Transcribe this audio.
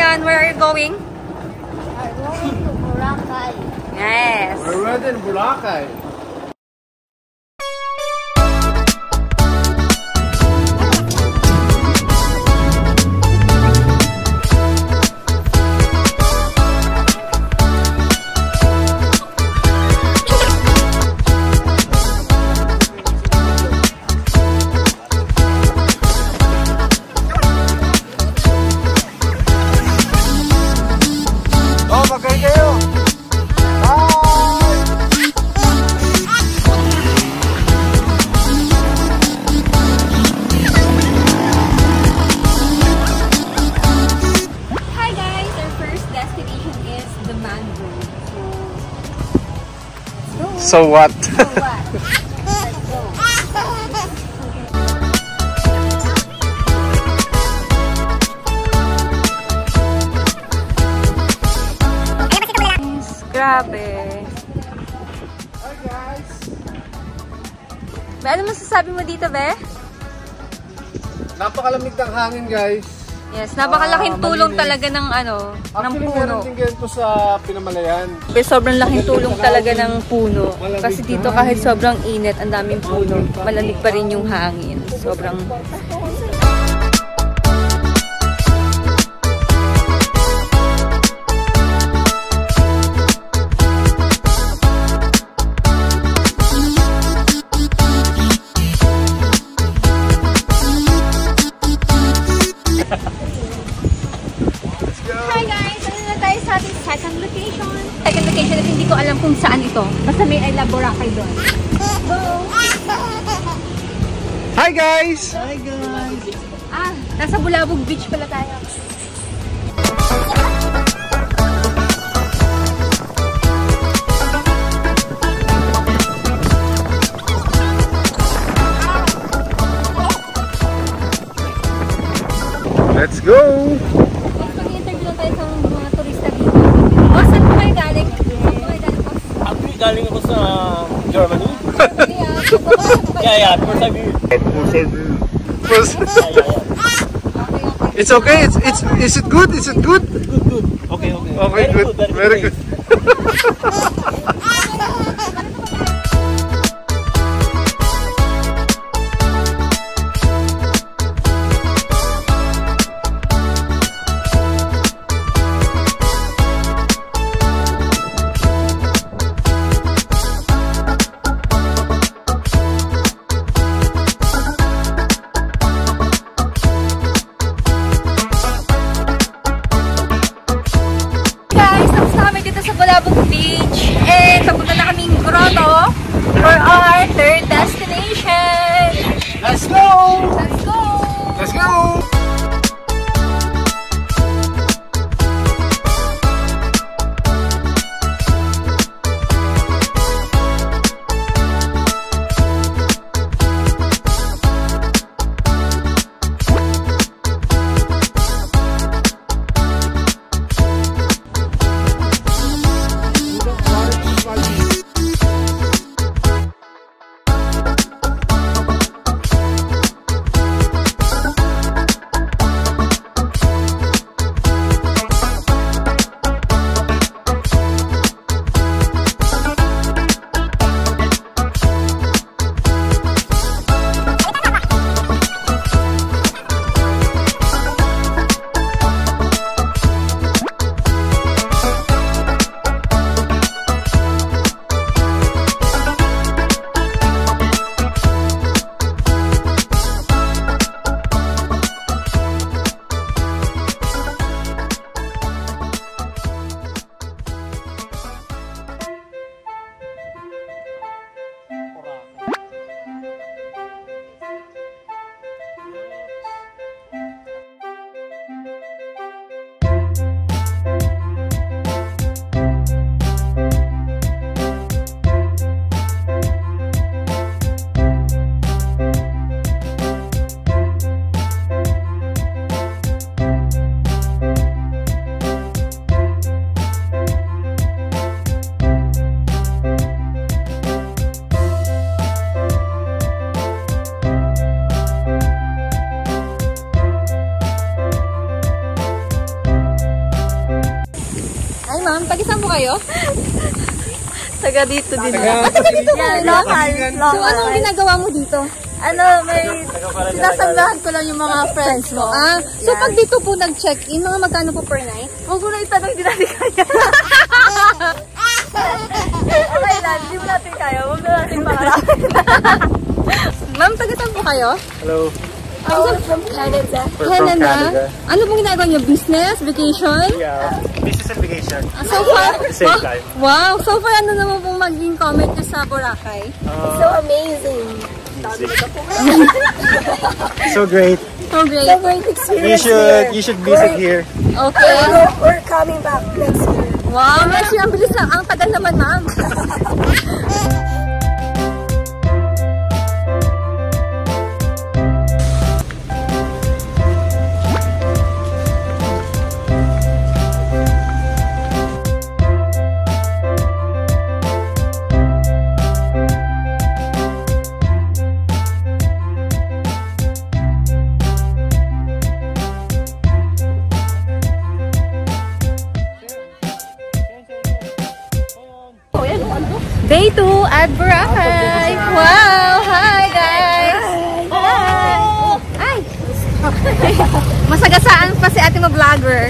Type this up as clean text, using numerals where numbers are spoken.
Ryan, where are you going? We're going to Boracay. Yes. We're in Boracay. So So what? what? Let's go. Grabe. Hi guys! Be, ano masasabi mo dito, Be? Napakalamig ng hangin guys. Yes, napakalaking tulong malinis. talaga ng ng Actually, puno. meron din ganito sa Pinamalayan. Be, sobrang laking tulong talaga ng puno. Kasi dito kahit sobrang init, ang daming puno, malamig pa rin yung hangin. Sobrang... Hi guys! Ano na tayo sa ating second location? Second location at hindi ko alam kung saan ito. Basta may I Love Boracay doon. Go! Hi guys! Hi guys! Nasa Bulabog Beach pala tayo. Let's go! Mag-interview lang tayo sa mga turista dito. O, saan po kayo galing? Saan po kayo galing po? Actually, galing ako sa Germany. Yeah. Yeah, first time here. It's okay. Is it good? Is it good? Good. Okay. Okay, good. Very good. Guys, tapos na kami dito sa Bulabog Beach. And papunta na kaming grotto for our third destination. Let's go! Let's go! Let's go! ma'am? Taga-saan po kayo? Taga dito din. Taga dito po. Local. So, anong ginagawa mo dito? May sinasanggahan ko lang yung mga friends ko. So pag dito po nag-check-in, mga magkano po per night? Huwag ko na itanong, hindi natin kaya. Okay lang, hindi mo natin kaya. Huwag na natin pangarapin. Ma'am, taga-saan po kayo? Hello. From Canada. We're from Canada. Ano pong ginagawa niyo? Business? Vacation? Yeah. Business and vacation. So far? At the same time. Wow! So far, ano naman pong maging comment niyo sa Boracay? So amazing. So great. So great. So great experience. You should visit here. Okay. We're coming back next year. Wow! Next year, ang bilis lang. Ang tagal naman, ma'am. Day 2 at Boracay. Wow! Hi, guys! Hi! Hi! Masagasaan pa si ating vlogger.